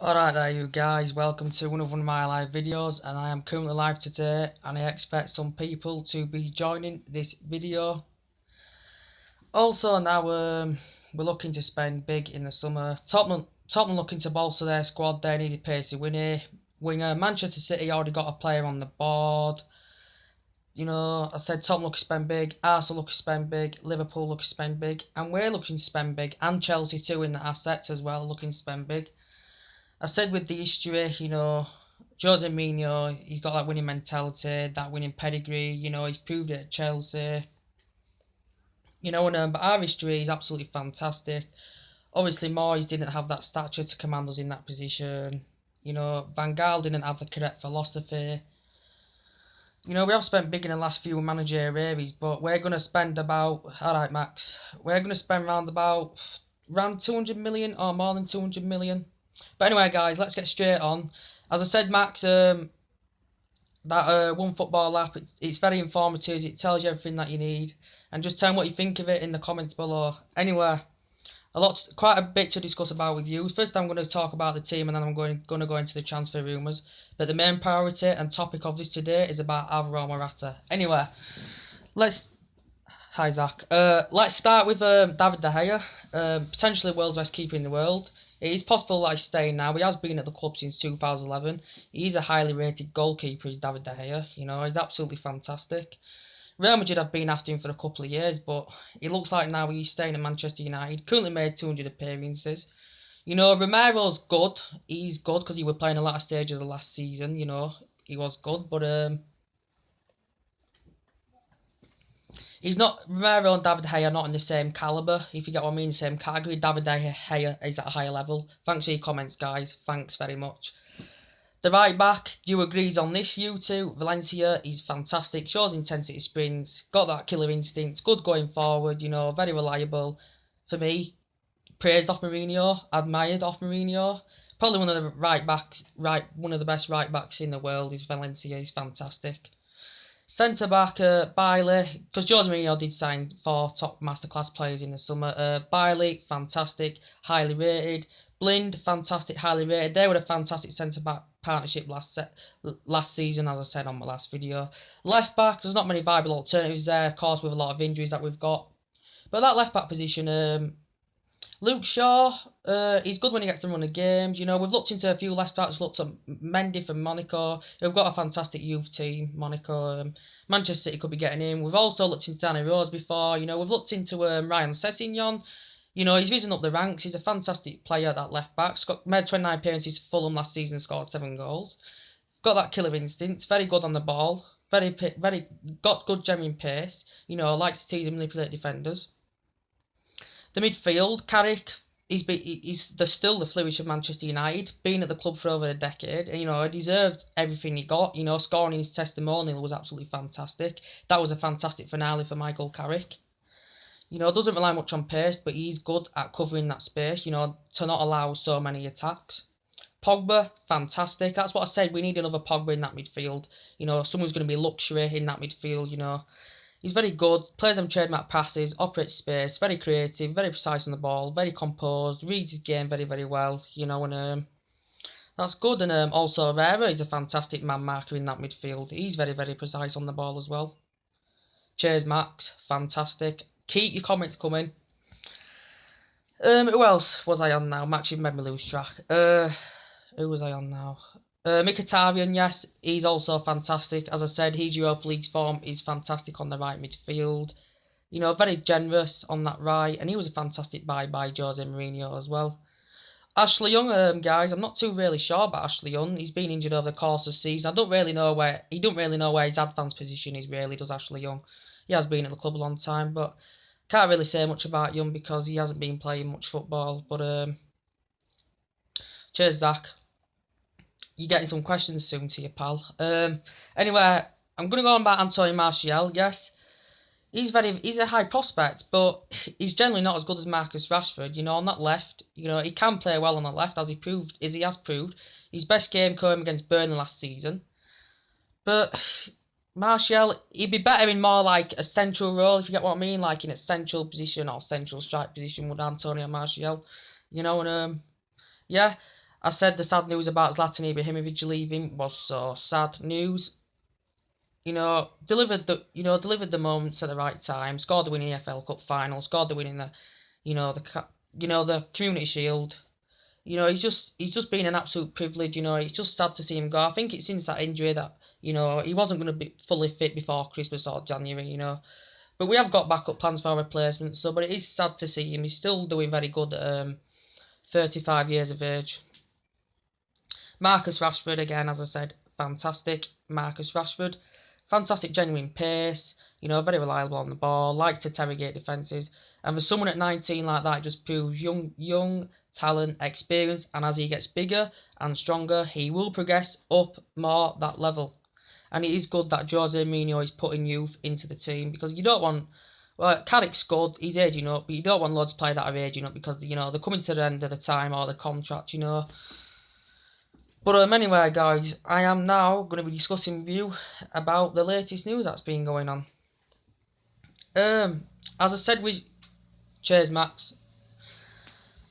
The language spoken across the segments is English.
Alright there you guys, welcome to another one of my live videos, and I am currently live today and I expect some people to be joining this video. Also now we're looking to spend big in the summer. Tottenham looking to bolster their squad. They need a pacey winger. Manchester City already got a player on the board. You know, I said Tottenham looking to spend big, Arsenal looking to spend big, Liverpool looking to spend big, and we're looking to spend big, and Chelsea too in the assets as well, looking to spend big. I said with the history, Jose Mourinho, he's got that winning mentality, that winning pedigree, he's proved it at Chelsea. But our history is absolutely fantastic. Obviously, Moyes didn't have that stature to command us in that position. Van Gaal didn't have the correct philosophy. We have spent big in the last few managerial areas, but we're going to spend alright Max, we're going to spend around 200 million or more than 200 million. But anyway, guys, let's get straight on. As I said, Max, that One Football app, it's very informative. It tells you everything that you need. And just tell me what you think of it in the comments below. Anyway, quite a bit to discuss about with you. First, I'm going to talk about the team, and then I'm going to go into the transfer rumours. But the main priority and topic of this today is about Alvaro Morata. Anyway, Hi Zach. Let's start with David De Gea, potentially the world's best keeper in the world. It is possible that he's staying now. He has been at the club since 2011. He's a highly rated goalkeeper, is David De Gea. He's absolutely fantastic. Real Madrid have been after him for a couple of years, but it looks like now he's staying at Manchester United. Currently made 200 appearances. Romero's good. He's good because he was playing a lot of stages of last season. He was good, but he's not. Romero and David De Gea are not in the same calibre, if you get what I mean, the same category. David De Gea is at a higher level. Thanks for your comments, guys. Thanks very much. The right back, do you agree on this, you two? Valencia, he's fantastic. Shows intensity sprints. Got that killer instinct. Good going forward, very reliable. For me, praised off Mourinho. Admired off Mourinho. Probably one of the best right backs in the world is Valencia. He's fantastic. Centre back, Bailey, because Jose Mourinho did sign 4 top masterclass players in the summer. Bailey, fantastic, highly rated. Blind, fantastic, highly rated. They were a fantastic centre back partnership last season, as I said on my last video. Left back, there's not many viable alternatives there, of course, with a lot of injuries that we've got. But that left back position, Luke Shaw, he's good when he gets to run the games. We've looked into a few left backs, looked at Mendy from Monaco. We've got a fantastic youth team, Monaco. Manchester City could be getting in. We've also looked into Danny Rose before. We've looked into Ryan Sessegnon. He's risen up the ranks. He's a fantastic player at that left back. Made 29 appearances for Fulham last season, scored 7 goals. Got that killer instinct. Very good on the ball. Got good genuine pace. Likes to tease and manipulate defenders. The midfield, Carrick, he's still the fluish of Manchester United, been at the club for over a decade, and he deserved everything he got. Scoring in his testimonial was absolutely fantastic. That was a fantastic finale for Michael Carrick. Doesn't rely much on pace, but he's good at covering that space, to not allow so many attacks. Pogba, fantastic. That's what I said, we need another Pogba in that midfield. Someone's going to be luxury in that midfield, He's very good, plays them trademark passes, operates space, very creative, very precise on the ball, very composed, reads his game very, very well, and that's good. And also Herrera is a fantastic man marker in that midfield. He's very, very precise on the ball as well. Cheers, Max, fantastic. Keep your comments coming. Who else was I on now? Max, you've made me lose track. Who was I on now? Mkhitaryan, yes, he's also fantastic. As I said, his Europa League form is fantastic on the right midfield. Very generous on that right, and he was a fantastic buy by Jose Mourinho as well. Ashley Young, guys, I'm not too really sure about Ashley Young. He's been injured over the course of the season. He don't really know where his advanced position is, really, does Ashley Young. He has been at the club a long time, but can't really say much about Young because he hasn't been playing much football. But cheers, Zach. You're getting some questions soon to your pal. Anyway, I'm going to go on about Anthony Martial. Yes, he's a high prospect, but he's generally not as good as Marcus Rashford. On that left, he can play well on the left, as he has proved. His best game came against Burnley last season. But Martial, he'd be better in more like a central role, if you get what I mean, like in a central position or central strike position with Antonio Martial. Yeah. I said the sad news about Zlatan Ibrahimovic leaving was so sad news. Delivered the moments at the right time. Scored the winning EFL Cup final. Scored the winning the Community Shield. He's just been an absolute privilege. It's just sad to see him go. I think it's since that injury that he wasn't going to be fully fit before Christmas or January. But we have got backup plans for our replacements. But it is sad to see him. He's still doing very good at 35 years of age. Marcus Rashford, again, as I said, fantastic. Marcus Rashford, fantastic, genuine pace, very reliable on the ball, likes to interrogate defences. And for someone at 19 like that, it just proves young talent, experience, and as he gets bigger and stronger, he will progress up more that level. And it is good that Jose Mourinho is putting youth into the team, because you don't want... Well, Carrick's good, he's aging up, but you don't want loads to play that are aging up because, they're coming to the end of the time or the contract, But anyway, guys, I am now going to be discussing with you about the latest news that's been going on. As I said with... Cheers, Max.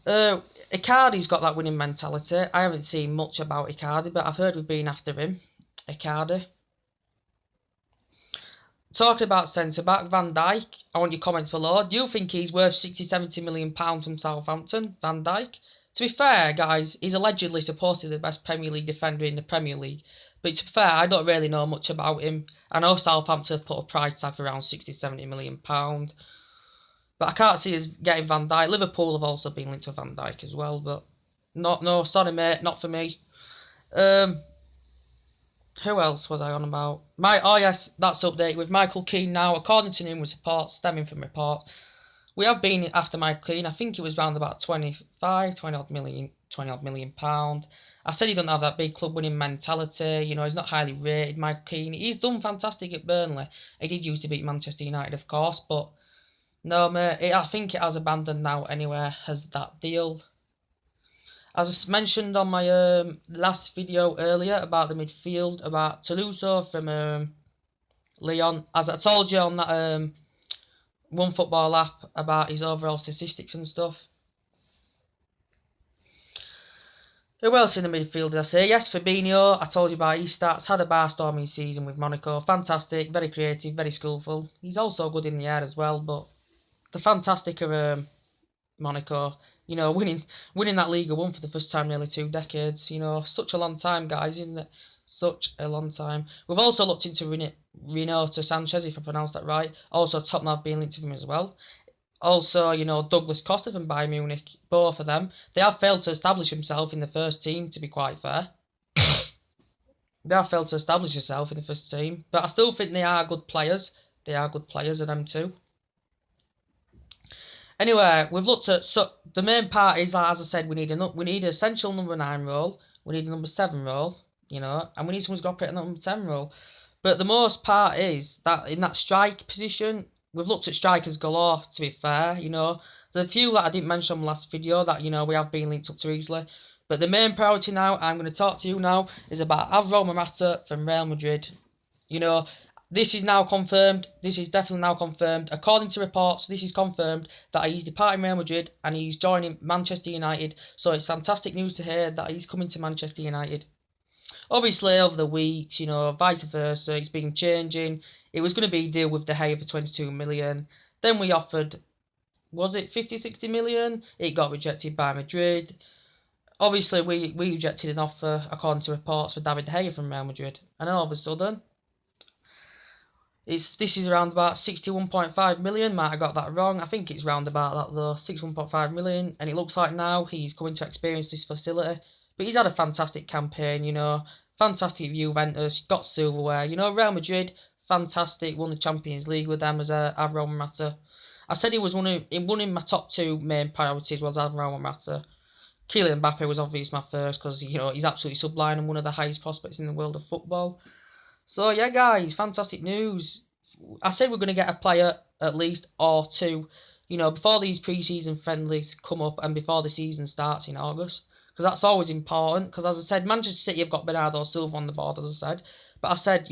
Icardi's got that winning mentality. I haven't seen much about Icardi, but I've heard we've been after him. Icardi. Talking about centre-back, Van Dijk, I want your comments below. Do you think he's worth £60-70 million from Southampton, Van Dijk? To be fair, guys, he's allegedly supposedly the best Premier League defender in the Premier League. But to be fair, I don't really know much about him. I know Southampton have put a price tag for around £60-70 million. But I can't see us getting Van Dijk. Liverpool have also been linked to Van Dijk as well. But sorry mate, not for me. Who else was I on about? Yes, that's update with Michael Keane now. According to numerous reports, stemming from reports, we have been after Michael Keane. I think it was round about 20 odd million pound. I said he doesn't have that big club winning mentality. He's not highly rated, Michael Keane. He's done fantastic at Burnley. He did used to beat Manchester United, of course, but no, mate, I think it has abandoned now anyway, has that deal. As I mentioned on my last video earlier about the midfield, about Toulouse from Lyon, as I told you on that One Football app about his overall statistics and stuff. Who else in the midfield did I say? Yes, Fabinho, I told you about his stats, had a bar-storming season with Monaco, fantastic, very creative, very skillful. He's also good in the air as well, but the fantastic of Monaco, winning that Liga 1 for the first time in nearly 2 decades. Such a long time, guys, isn't it? Such a long time. We've also looked into Renato Sanchez, if I pronounced that right. Also, Tottenham have been linked to him as well. Also, Douglas Costa from Bayern Munich. Both of them. They have failed to establish themselves in the first team, to be quite fair. They have failed to establish themselves in the first team. But I still think they are good players. They are good players, of them too. Anyway, we've looked at... So the main part is, as I said, we need an essential number 9 role. We need a number 7 role, and we need someone who's got to operate in that number 10 role. But the most part is that in that strike position, we've looked at strikers galore, to be fair, There's a few that I didn't mention on the last video that, we have been linked up to easily. But the main priority now, I'm going to talk to you now, is about Alvaro Morata from Real Madrid. This is now confirmed. This is definitely now confirmed. According to reports, this is confirmed that he's departing Real Madrid and he's joining Manchester United. So it's fantastic news to hear that he's coming to Manchester United. Obviously, over the weeks, vice versa, it's been changing. It was going to be a deal with De Gea for 22 million. Then we offered, was it 50-60 million? It got rejected by Madrid. Obviously, we rejected an offer, according to reports, for David De Gea from Real Madrid. And all of a sudden... This is around about 61.5 million. Might have got that wrong. I think it's round about that though, 61.5 million. And it looks like now he's coming to experience this facility. But he's had a fantastic campaign, fantastic Juventus, got silverware. Real Madrid, fantastic, won the Champions League with them as Alvaro Morata. I said he was one of my top 2 main priorities was Alvaro Morata. Kylian Mbappe was obviously my first because he's absolutely sublime and one of the highest prospects in the world of football. So, yeah, guys, fantastic news. I said we're going to get a player, at least, or 2, before these pre-season friendlies come up and before the season starts in August. Because that's always important. Because, as I said, Manchester City have got Bernardo Silva on the board, as I said. But I said,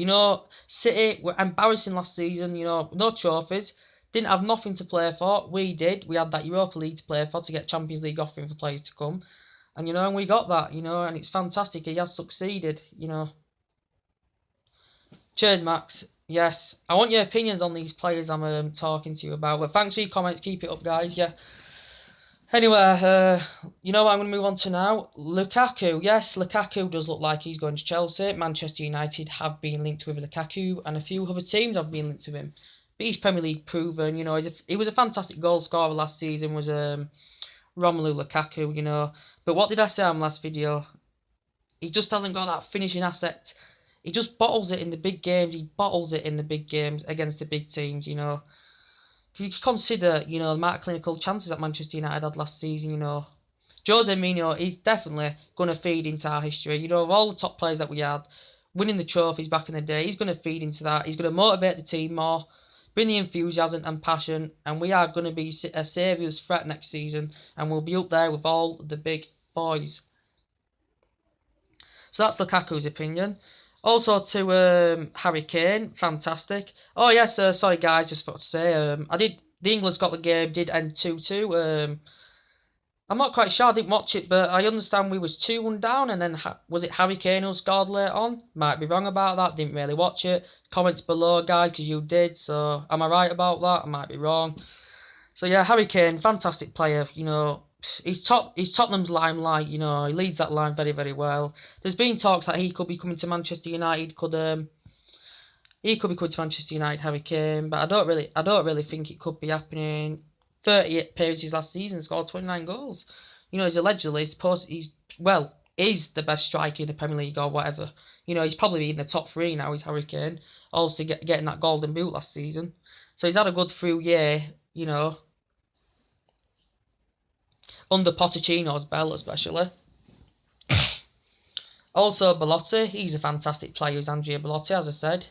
City were embarrassing last season, no trophies. Didn't have nothing to play for. We did. We had that Europa League to play for to get Champions League offering for players to come. And, you know, and we got that, you know, and it's fantastic. He has succeeded, you know. Cheers, Max. Yes, I want your opinions on these players I'm talking to you about. But thanks for your comments. Keep it up, guys. Yeah. Anyway, you know what I'm going to move on to now? Lukaku. Yes, Lukaku does look like he's going to Chelsea. Manchester United have been linked with Lukaku, and a few other teams have been linked with him. But he's Premier League proven. You know, he was a fantastic goal scorer last season. Was Romelu Lukaku. You know, but what did I say on last video? He just hasn't got that finishing asset. He just bottles it in the big games. He bottles it in the big games against the big teams. You know. You consider, you know, the amount of clinical chances that Manchester United had last season, you know. Jose Mourinho is definitely going to feed into our history. You know, of all the top players that we had, winning the trophies back in the day, he's going to feed into that. He's going to motivate the team more, bring the enthusiasm and passion, and we are going to be a saviour's threat next season, and we'll be up there with all the big boys. So that's Lukaku's opinion. Also to Harry Kane, fantastic. Oh yes, sorry guys, just forgot to say, the England's got the game did end 2-2. I'm not quite sure, I didn't watch it, but I understand we was 2-1 down, and then was it Harry Kane who scored later on? Might be wrong about that, didn't really watch it. Comments below guys, because you did, so am I right about that? I might be wrong. So yeah, Harry Kane, fantastic player, you know. He's Tottenham's limelight, you know. He leads that line very, very well. There's been talks that he could be coming to Manchester United. He could be coming to Manchester United, Harry Kane, but I don't really think it could be happening. 38 appearances last season, scored 29 goals. You know, he's allegedly is the best striker in the Premier League or whatever. You know, he's probably in the top 3 now. He's Harry Kane, also getting that golden boot last season. So he's had a good through year, you know. Under Pochettino's belt, especially. Also, Belotti, he's a fantastic player, who's Andrea Belotti, as I said.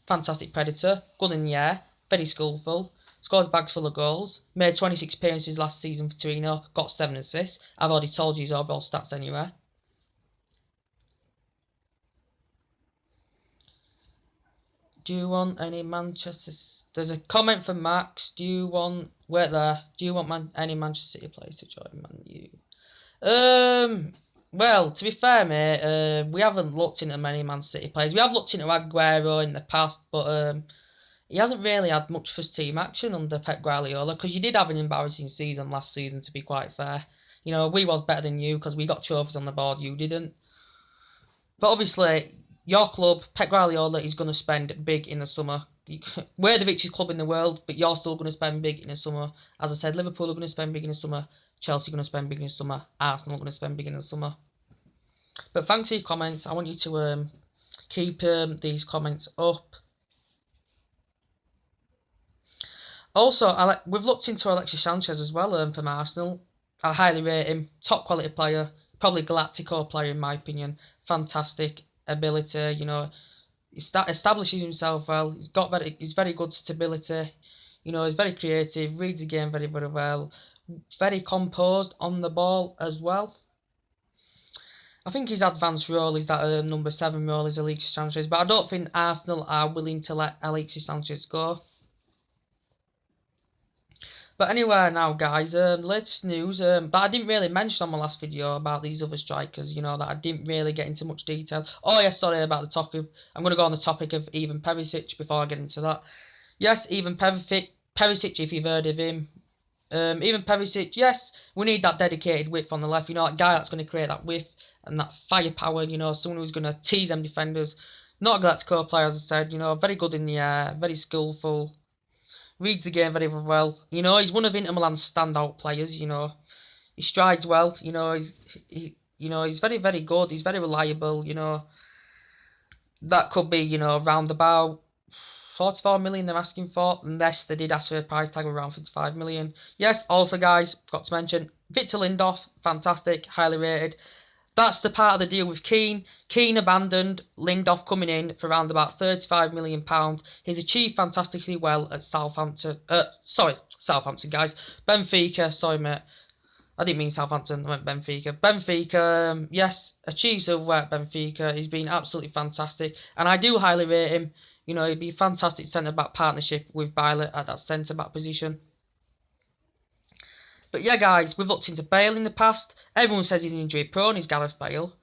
Fantastic predator, good in the air, very skillful, scores bags full of goals, made 26 appearances last season for Torino, got 7 assists. I've already told you his overall stats anyway. Do you want any Manchester... There's a comment from Max. Do you want... Wait there. Do you want any Manchester City players to join Man U? Well, to be fair, mate, we haven't looked into many Man City players. We have looked into Aguero in the past, but he hasn't really had much first team action under Pep Guardiola, because you did have an embarrassing season last season, to be quite fair. You know, we was better than you because we got trophies on the board, you didn't. But obviously, your club, Pep Guardiola, is going to spend big in the summer. We're the richest club in the world, but you're still going to spend big in the summer. As I said, Liverpool are going to spend big in the summer. Chelsea are going to spend big in the summer. Arsenal are going to spend big in the summer. But thanks for your comments. I want you to keep these comments up. Also, we've looked into Alexis Sanchez as well from Arsenal. I highly rate him. Top quality player. Probably Galactico player in my opinion. Fantastic ability, you know. He establishes himself well. He's very good stability. You know, he's very creative. Reads the game very, very well. Very composed on the ball as well. I think his advanced role is that number 7 role is Alexis Sanchez, but I don't think Arsenal are willing to let Alexis Sanchez go. But anyway, now guys, latest news. But I didn't really mention on my last video about these other strikers. You know, that I didn't really get into much detail. Oh yeah, sorry about the topic. I'm going to go on the topic of Ivan Perisic before I get into that. Yes, Ivan Perisic, if you've heard of him. Ivan Perisic, yes, we need that dedicated width on the left. You know, that guy that's going to create that width and that firepower. You know, someone who's going to tease them defenders. Not a Galactico player, as I said. You know, very good in the air, very skillful. Reads the game very well. You know, he's one of Inter Milan's standout players. You know, he strides well. You know, he's very, very good. He's very reliable. You know, that could be, you know, round about 44 million they're asking for, unless they did ask for a price tag of around 55 million. Yes, also guys, forgot to mention, Victor Lindelof, fantastic, highly rated. That's the part of the deal with Keane. Keane abandoned, Lindelof coming in for around about £35 million. He's achieved fantastically well at Southampton. Southampton, guys. Benfica, sorry, mate. I didn't mean Southampton, I meant Benfica. Benfica, yes, achieved so well at Benfica. He's been absolutely fantastic. And I do highly rate him. You know, he'd be a fantastic centre-back partnership with Byler at that centre-back position. But yeah, guys, we've looked into Bale in the past. Everyone says he's injury prone, he's Gareth Bale.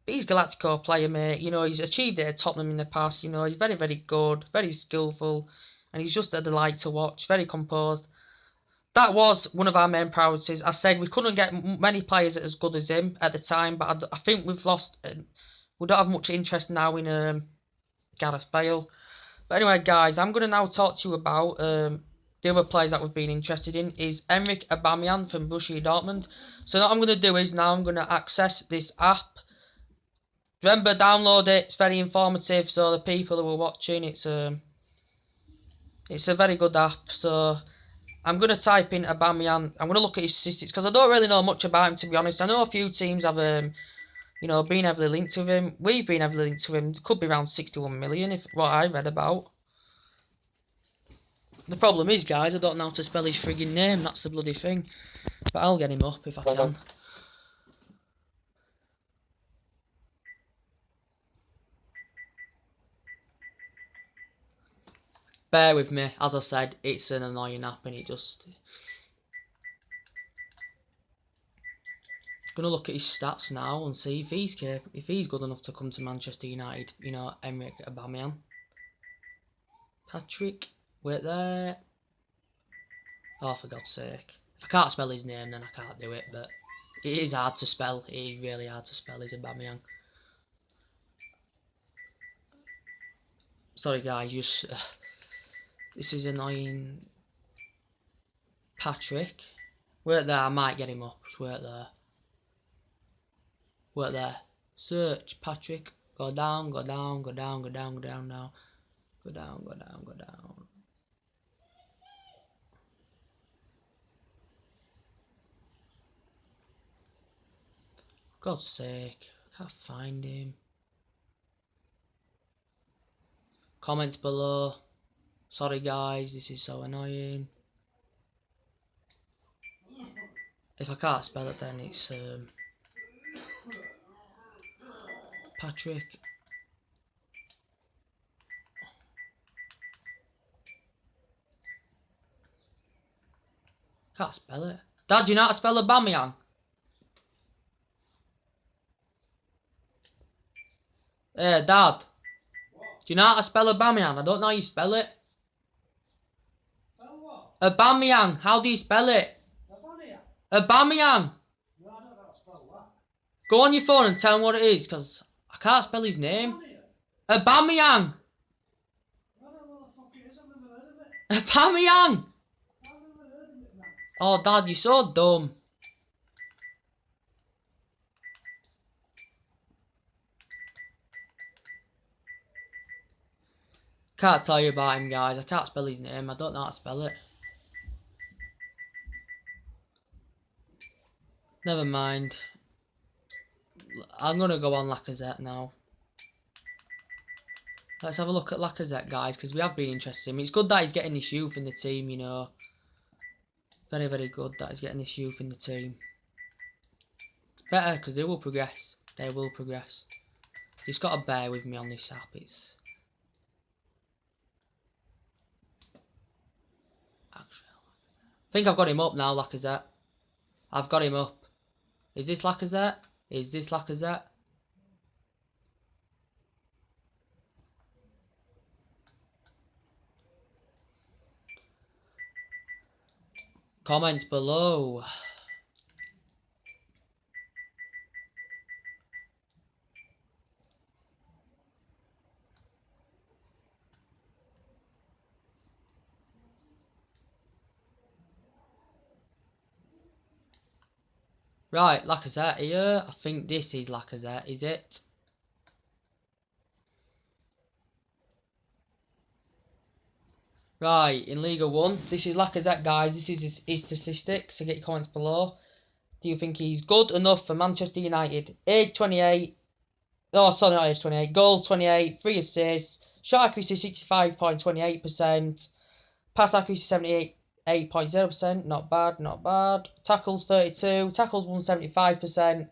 But he's a Galactico player, mate. You know, he's achieved it at Tottenham in the past. You know, he's very, very good, very skillful. And he's just a delight to watch, very composed. That was one of our main priorities. I said we couldn't get many players as good as him at the time, but I think we've lost. We don't have much interest now in Gareth Bale. But anyway, guys, I'm going to now talk to you about the other players that we've been interested in. Is Emre Aubameyang from Borussia Dortmund. So what I'm going to do is now I'm going to access this app. Remember, download it. It's very informative. So the people who are watching, it's a very good app. So I'm going to type in Aubameyang. I'm going to look at his statistics because I don't really know much about him, to be honest. I know a few teams have, you know, been heavily linked to him. We've been heavily linked to him. It could be around 61 million, if what I read about. The problem is, guys, I don't know how to spell his frigging name. That's the bloody thing. But I'll get him up if I can. Bear with me. As I said, it's an annoying app and it just... Gonna look at his stats now and see if he's good enough to come to Manchester United. You know, Emre Aubameyang. Patrick, wait there. Oh, for God's sake. If I can't spell his name, then I can't do it, but it is hard to spell. It is really hard to spell, is Aubameyang. Sorry, guys, just... this is annoying. Patrick. Wait there, I might get him up. Just wait there. Wait there. Search, Patrick. Go down, go down, go down, go down, go down now. Go down, go down, go down. God's sake, I can't find him. Comments below. Sorry guys, this is so annoying. If I can't spell it, then it's Patrick. Can't spell it. Dad, do you know how to spell Aubameyang? Hey, Dad. Do you know how to spell Aubameyang? I don't know how you spell it. Spell what? Aubameyang. How do you spell it? Aubameyang? Aubameyang. No, I don't know how to spell that. Go on your phone and tell him what it is, because I can't spell his name. Aubameyang? Aubameyang. I don't know what the fuck it is, I've never heard of it. Aubameyang. I've never heard of it, man. Oh, Dad, you're so dumb. Can't tell you about him, guys. I can't spell his name. I don't know how to spell it. Never mind. I'm going to go on Lacazette now. Let's have a look at Lacazette, guys, because we have been interested in him. It's good that he's getting this youth in the team, you know. Very, very good that he's getting this youth in the team. It's better, because they will progress. They will progress. Just got to bear with me on this app. It's... I think I've got him up now, Lacazette. I've got him up. Is this Lacazette? Is this Lacazette? Comments below. Right, Lacazette here. I think this is Lacazette, is it? Right, in Liga 1. This is Lacazette, guys. This is his statistics. So get your comments below. Do you think he's good enough for Manchester United? Age 28. Oh, sorry, not age 28. Goals 28. 3 assists. Shot accuracy 65.28%. Pass accuracy 78.0%. Not bad, not bad. Tackles 32. Tackles 175%.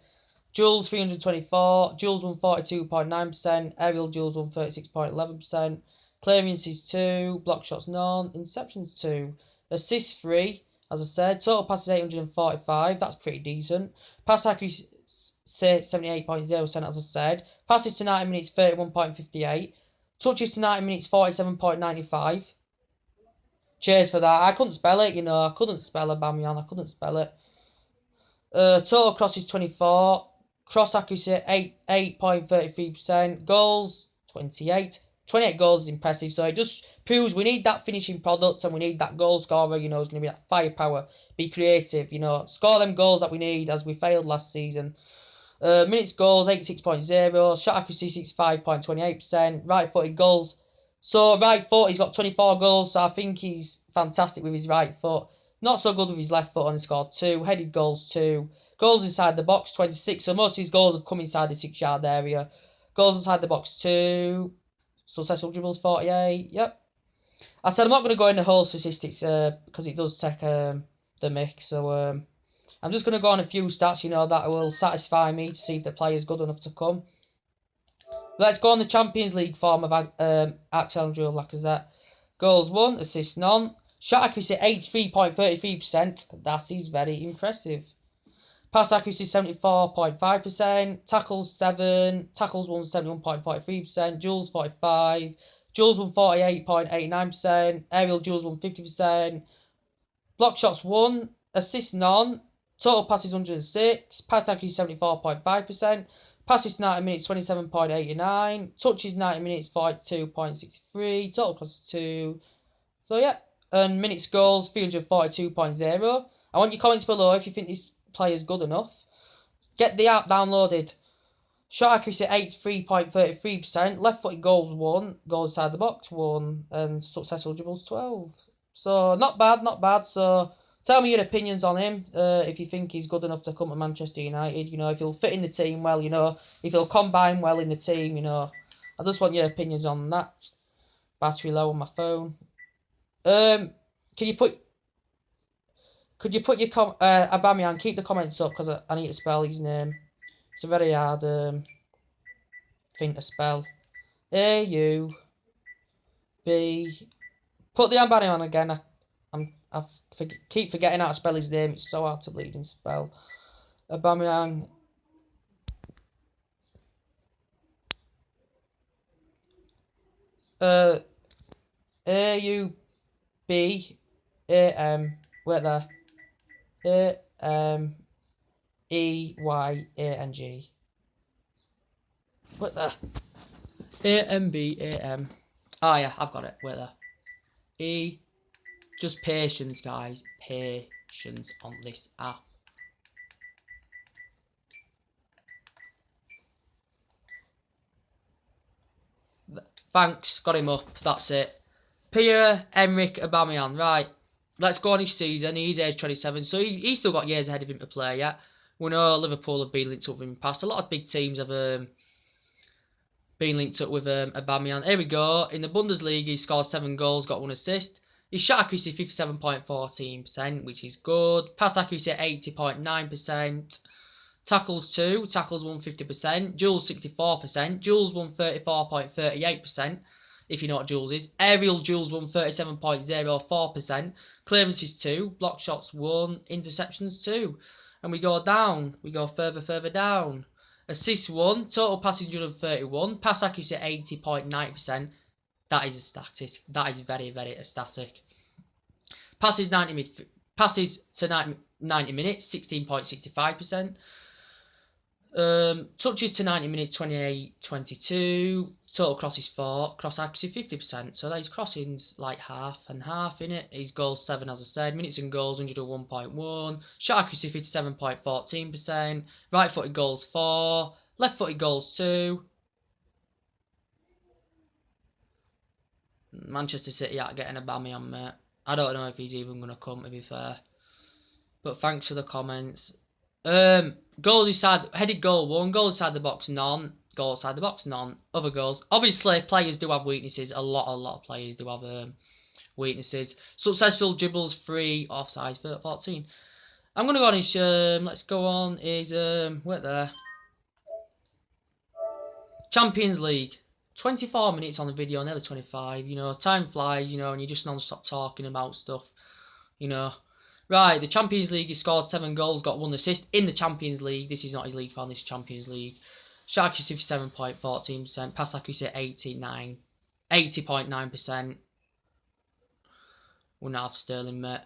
Duels 324. Duels 142.9%. Aerial duels 136.11%. Clearances 2. Block shots none. Interceptions 2. Assists 3. as I said. Total passes 845, that's pretty decent. Pass accuracy 78.0%, as I said. Passes to 90 minutes, 31.58. Touches to 90 minutes, 47.95. Cheers for that. I couldn't spell it, you know. I couldn't spell Aubameyang. I couldn't spell it. Total crosses 24. Cross accuracy 8.33%. Goals 28. 28 goals is impressive. So it just proves we need that finishing product and we need that goal scorer, you know, who's going to be that firepower. Be creative, you know. Score them goals that we need as we failed last season. Minutes goals 86.0. Shot accuracy 65.28%. Right footed goals. So right foot, he's got 24 goals. So I think he's fantastic with his right foot. Not so good with his left foot, and he scored 2. Headed goals 2. Goals inside the box 26. So most of his goals have come inside the 6-yard area. Goals inside the box 2. Successful dribbles 48. Yep. I said I'm not going to go into whole statistics because it does take the mick. So I'm just going to go on a few stats, you know, that will satisfy me to see if the player's good enough to come. Let's go on the Champions League form of Axel and Lacazette. Goals 1, assists none. Shot accuracy 83.33%. That is very impressive. Pass accuracy 74.5%. Tackles 7. Tackles 1 71.43%. Duels 45. Duels 1 48.89%. Aerial duels 1 50%. Block shots 1. Assists none. Total passes 106. Pass accuracy 74.5%. Passes 90 minutes 27.89. Touches 90 minutes 42.63. Total crosses 2. So yeah. And minutes goals 342.0. I want your comments below if you think this player's good enough. Get the app downloaded. Shot accuracy 83.33%. Left footed goals 1. Goals inside the box 1. And successful dribbles 12. So not bad, not bad. So tell me your opinions on him. If you think he's good enough to come to Manchester United. You know, if he'll fit in the team well. You know, if he'll combine well in the team. You know, I just want your opinions on that. Battery low on my phone. Could you put your Aubameyang, keep the comments up because I need to spell his name. It's a very hard thing to spell. A-U-B. Put the Aubameyang on again. I keep forgetting how to spell his name. It's so hard to bleed and spell. Aubameyang. A-U-B-A-M. Wait there. A-M-E-Y-A-N-G. Wait there. A-M-B-A-M. Ah, yeah, I've got it. Wait there. E. Just patience, guys. Patience on this app. Thanks. Got him up. That's it. Pierre-Emerick Aubameyang. Right. Let's go on his season. He's age 27, so he's still got years ahead of him to play yet. We know Liverpool have been linked up with him in the past. A lot of big teams have been linked up with Aubameyang. Here we go. In the Bundesliga, he scored 7 goals, got 1 assist. His shot accuracy 57.14%, which is good. Pass accuracy 80.9%. Tackles 2, tackles 150%. Duels 64%. Duels 134.38%. If you know what duels is. Aerial duels 137.04%. Clearances 2. Block shots 1. Interceptions 2. And we go down. We go further down. Assists 1. Total passing 131. Pass accuracy 80.9%. That is a static. That is very, very static. Passes to 90 minutes 16.65%. Touches to 90 minutes 28.22. Total crosses 4. Cross accuracy 50%. So those crossings like half and half in it. His goals 7, as I said. Minutes and goals 101.1. Shot accuracy 57.14%. Right footed goals 4. Left footed goals 2. Manchester City are getting Aubameyang, mate. I don't know if he's even going to come, to be fair. But thanks for the comments. Goals inside, headed goal 1, goal inside the box none, goal outside the box none, other goals. Obviously, players do have weaknesses. A lot of players do have weaknesses. Successful dribbles 3, offside 14. I'm going to go on his, let's go on his, wait there. Champions League. 24 minutes on the video, nearly 25, you know, time flies, you know, and you just non-stop talking about stuff, you know. Right, the Champions League, he scored 7 goals, got 1 assist in the Champions League. This is not his league form, this is Champions League. Shot accuracy 7.14%, pass accuracy 80.9%. Wouldn't have Sterling, mate.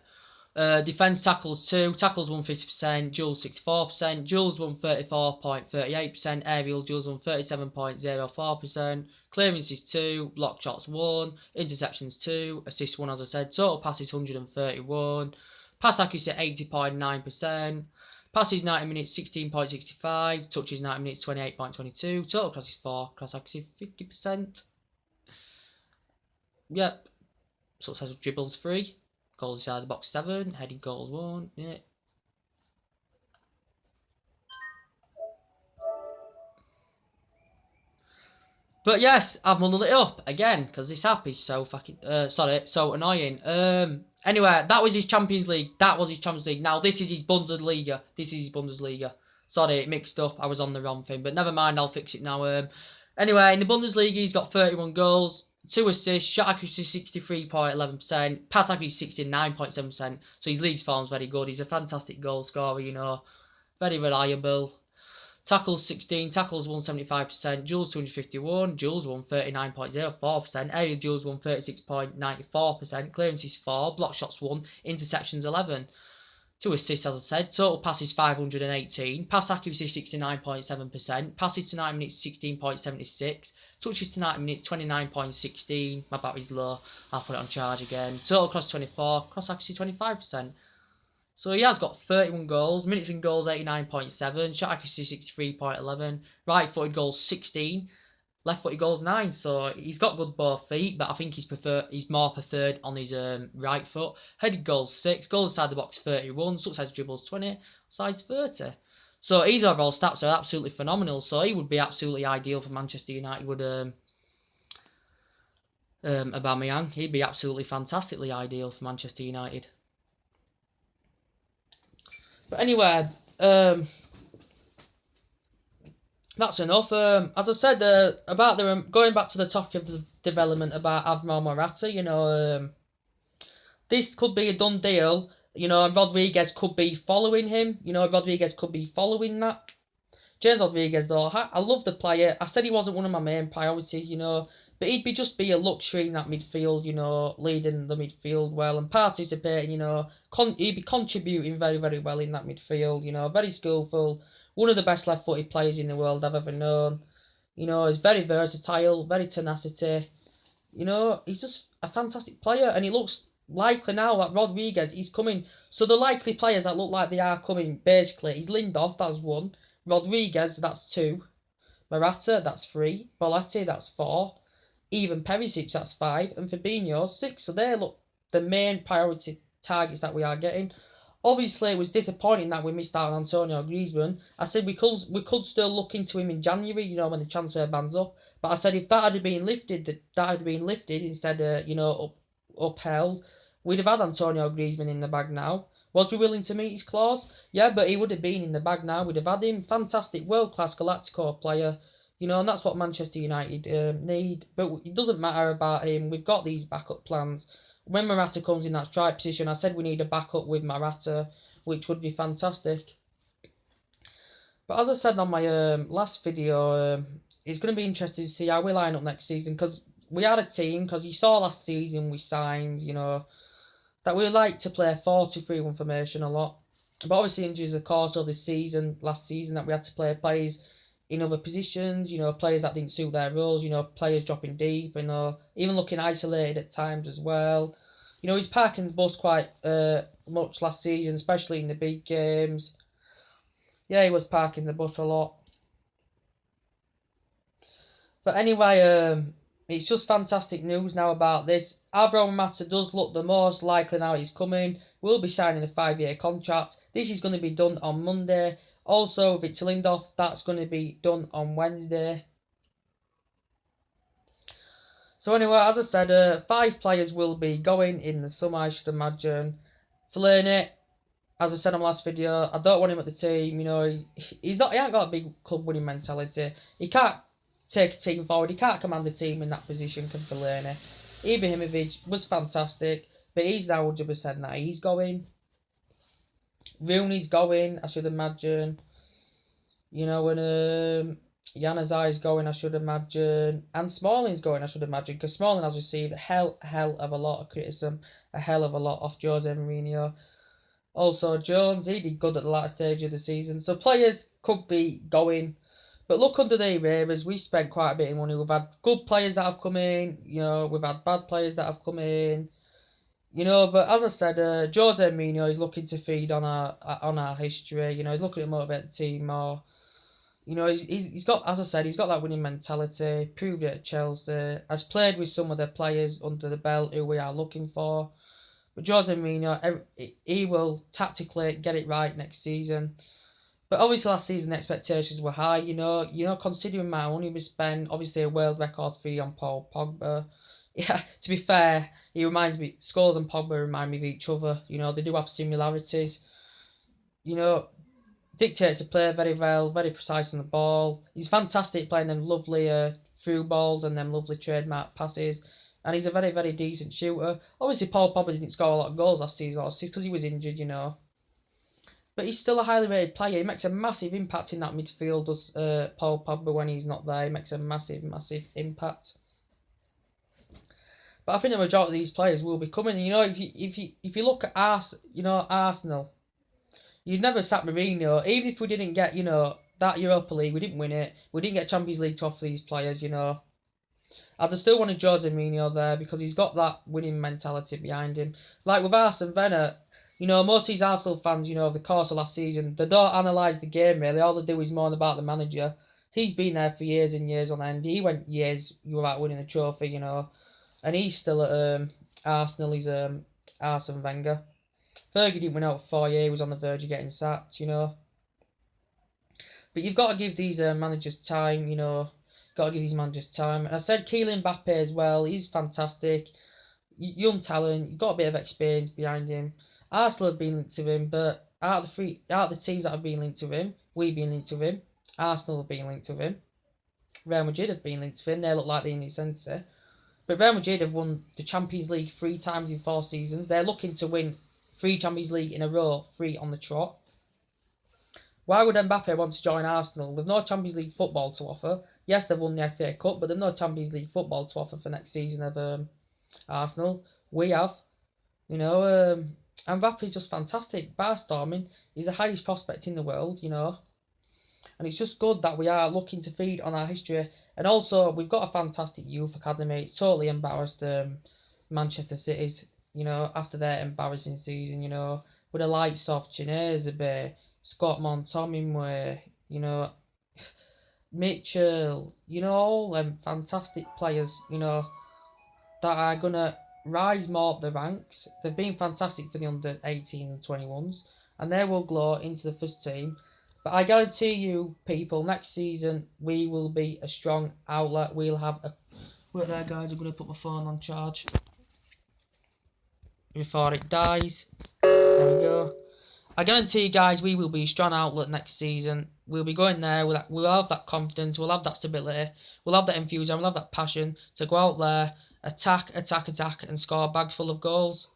Defence tackles 2, tackles 150%, duels 64%, duels 134.38%, aerial duels 137.04%, clearances 2, block shots 1, interceptions 2, assists 1 as I said, total passes 131, pass accuracy 80.9%, passes 90 minutes 16.65, touches 90 minutes 28.22, total crosses 4, cross accuracy 50%. Yep, successful dribbles 3. Goals inside the box 7, heading goals 1, yeah. But yes, I've muddled it up again because this app is so fucking so annoying. Anyway, that was his Champions League. That was his Champions League. Now this is his Bundesliga. This is his Bundesliga. Sorry, it mixed up. I was on the wrong thing, but never mind. I'll fix it now. Anyway, in the Bundesliga, he's got 31 goals, 2 assists, shot accuracy 63.11%, pass accuracy 69.7%. So his league's form's very good. He's a fantastic goal scorer, you know, very reliable. Tackles 16, tackles 175%, duels 251, duels 139.04%, area duels 136.94%, clearances 4, block shots 1, interceptions 11. 2 assists, as I said. Total passes 518. Pass accuracy 69.7%. Passes to 90 minutes 16.76. Touches to 90 minutes 29.16. My battery's low. I'll put it on charge again. Total cross 24. Cross accuracy 25%. So he has got 31 goals. Minutes in goals 89.7. Shot accuracy 63.11. Right footed goals 16. Left footed goals 9, so he's got good both feet, but I think he's more preferred on his right foot. Headed goals 6, goals inside the box 31, success dribbles 20, sides 30. So his overall stats are absolutely phenomenal. So he would be absolutely ideal for Manchester United. Would Aubameyang? He'd be absolutely fantastically ideal for Manchester United. But anyway, that's enough. As I said, about going back to the topic of the development about Alvaro Morata, you know, this could be a done deal. You know, and Rodriguez could be following him. You know, Rodriguez could be following that. James Rodriguez, though, I love the player. I said he wasn't one of my main priorities, you know, but he'd just be a luxury in that midfield, you know, leading the midfield well and participating, you know. He'd be contributing very, very well in that midfield, you know, very skillful. One of the best left-footed players in the world I've ever known. You know, he's very versatile, very tenacity. You know, he's just a fantastic player, and it looks likely now that Rodriguez is coming. So the likely players that look like they are coming, basically, is Lindelof, that's 1. Rodriguez, that's 2. Morata, that's 3. Bolletti, that's 4. Even Perisic, that's 5. And Fabinho, 6. So they look the main priority targets that we are getting. Obviously, it was disappointing that we missed out on Antonio Griezmann. I said we could still look into him in January, you know, when the transfer ban's up. But I said if that had been lifted, instead of, you know, upheld, we'd have had Antonio Griezmann in the bag now. Was we willing to meet his clause? Yeah, but he would have been in the bag now. We'd have had him. Fantastic, world-class Galactico player. You know, and that's what Manchester United need. But it doesn't matter about him. We've got these backup plans. When Morata comes in that strike position, I said we need a backup with Morata, which would be fantastic. But as I said on my last video, it's going to be interesting to see how we line up next season, because we had a team, because you saw last season we signed, you know, that we like to play 4-2-3-1 formation a lot. But obviously injuries, of course, of this season, last season, that we had to play players in other positions, you know, players that didn't suit their roles, you know, players dropping deep, you know, even looking isolated at times as well. You know, he's parking the bus quite much last season, especially in the big games. Yeah, he was parking the bus a lot. But anyway, it's just fantastic news now about this. Alvaro Morata does look the most likely now he's coming. We'll be signing a 5-year contract. This is going to be done on Monday. Also, Victor Lindelof, that's going to be done on Wednesday. So anyway, as I said, 5 players will be going in the summer, I should imagine. Fellaini, as I said on my last video, I don't want him at the team. You know, he ain't got a big club winning mentality. He can't take a team forward. He can't command the team in that position, can Fellaini. Ibrahimovic was fantastic, but he's now 100% that he's going. Rooney's going, I should imagine. You know, when Januzaj's going, I should imagine. And Smalling's going, I should imagine. Because Smalling has received a hell of a lot of criticism. A hell of a lot off Jose Mourinho. Also, Jones, he did good at the latter stage of the season. So players could be going. But look under the eras, we spent quite a bit of money. We've had good players that have come in. You know, we've had bad players that have come in. You know, but as I said, Jose Mourinho is looking to feed on our history. You know, he's looking to motivate the team more. You know, he's got, as I said, he's got that winning mentality. Proved it at Chelsea. Has played with some of the players under the belt who we are looking for. But Jose Mourinho, he will tactically get it right next season. But obviously last season expectations were high. Considering my money we spent, obviously a world record fee on Paul Pogba. Yeah, to be fair, he reminds me, Scholes and Pogba remind me of each other. You know, they do have similarities. You know, dictates the play very well, very precise on the ball. He's fantastic playing them lovely through balls and them lovely trademark passes. And he's a very, very decent shooter. Obviously, Paul Pogba didn't score a lot of goals last season, because he was injured, you know. But he's still a highly rated player. He makes a massive impact in that midfield, does Paul Pogba, when he's not there. He makes a massive, massive impact. But I think the majority of these players will be coming. You know, if you look at Arsenal, you'd never sack Mourinho, even if we didn't get, you know, that Europa League, we didn't win it. We didn't get Champions League to offer these players, you know. I'd still wanted Jose Mourinho there because he's got that winning mentality behind him. Like with Arsene Wenger, you know, most of these Arsenal fans, you know, over the course of last season, they don't analyse the game really. All they do is moan about the manager. He's been there for years and years on end. He went years without winning a trophy, you know. And he's still at Arsenal. He's Arsene Wenger. Fergie didn't win out for 4 years. He was on the verge of getting sacked, you know. But you've got to give these managers time, you know. Got to give these managers time. And I said Kylian Mbappe as well. He's fantastic. Young talent. You've got a bit of experience behind him. Arsenal have been linked to him, but out of the teams that have been linked to him, we've been linked to him. Arsenal have been linked to him. Real Madrid have been linked to him. They look like they're in his centre. But Real Madrid have won the Champions League 3 times in 4 seasons. They're looking to win 3 Champions League in a row, 3 on the trot. Why would Mbappe want to join Arsenal? They've no Champions League football to offer. Yes, they've won the FA Cup, but they've no Champions League football to offer for next season of Arsenal. We have. You know, Mbappe's just fantastic. Barstorming. He's the highest prospect in the world, you know. And it's just good that we are looking to feed on our history. And also, we've got a fantastic youth academy. It's totally embarrassed Manchester City's, you know, after their embarrassing season, you know, with the likes of Chazaboy, Scott McTominay, you know, Mitchell, you know, all them fantastic players, you know, that are going to rise more up the ranks. They've been fantastic for the under 18 and 21s, and they will glow into the first team. But I guarantee you, people, next season we will be a strong outlet. We'll have a... Wait there, guys, I'm going to put my phone on charge before it dies. There we go. I guarantee you guys, we will be a strong outlet next season. We'll be going there, we'll have that confidence, we'll have that stability, we'll have that enthusiasm, we'll have that passion to go out there, attack, and score a bag full of goals.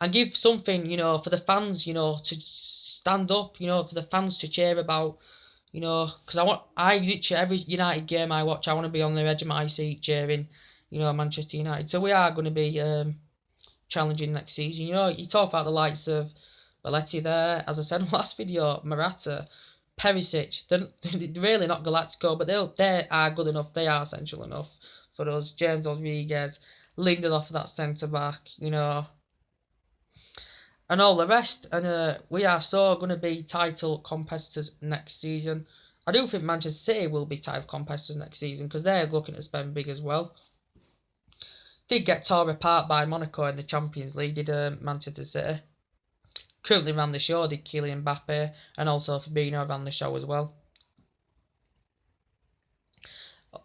And give something, you know, for the fans, you know, to stand up, you know, for the fans to cheer about, you know, because I literally, every United game I watch, I want to be on the edge of my seat cheering, you know, Manchester United. So we are going to be challenging next season. You know, you talk about the likes of Belletti there, as I said in the last video, Morata, Perisic, they're really not Galactico, but they are good enough, they are essential enough for us. James Rodriguez, Lindelof, that centre back, you know, and all the rest. And we are so going to be title competitors next season. I do think Manchester City will be title competitors next season because they're looking to spend big as well. Did get torn apart by Monaco in the Champions League, did Manchester City. Currently ran the show, did Kylian Mbappe, and also Fabinho ran the show as well.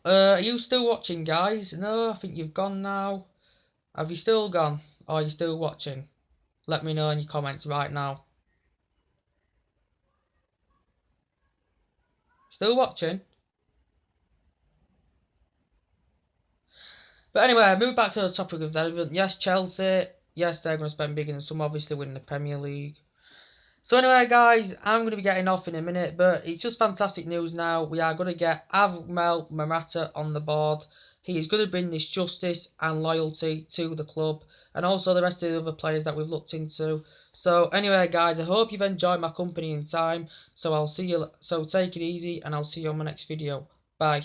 Are you still watching, guys? No, I think you've gone now. Have you still gone? Or are you still watching? Let me know in your comments right now. Still watching? But anyway, move back to the topic of relevant. Yes, Chelsea. Yes, they're going to spend big and some obviously win the Premier League. So anyway, guys, I'm going to be getting off in a minute, but it's just fantastic news now. We are going to get Morata on the board. He is going to bring this justice and loyalty to the club, and also the rest of the other players that we've looked into. So anyway, guys, I hope you've enjoyed my company and time. So I'll see you. So take it easy, and I'll see you on my next video. Bye.